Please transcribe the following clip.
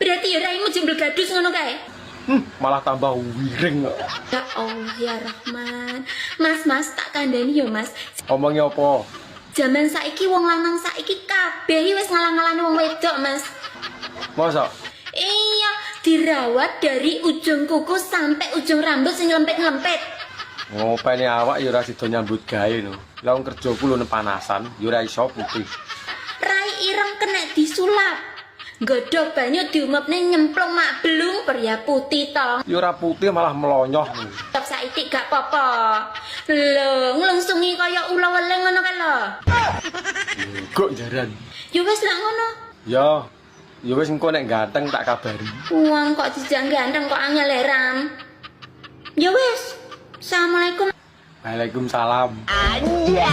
Berarti ya raimu jembel gadus ngono kae. Malah tambah wiring kok. Ya Allah ya Rahman. Mas tak kandani ya Mas. Omongnya apa? Zaman saiki wong lanang saiki kabeh wis ngalang-alani wong wedok, Mas. Masa? Iya, dirawat dari ujung kuku sampai ujung rambut sing lempet-lempet. Ngopeni awak ya ora sida nyambut gawe no. Lah wong kerjaku lho panasan, ya ora iso putih. Rai ireng kena disulap. Godhog banyu diumupne nyemplung mak belung ya putih to. Ya ora putih malah melonyoh. Tok saiki gak apa-apa. Lho, nglungsungi kaya ula weleng ngono kae lho. Kok jaran. Ya wis lak ngono. Ya wis engko nek ganteng tak kabari. Wong kok dijak ganteng kok angel leram. Ya wis. Assalamualaikum. Waalaikumsalam. Anjay.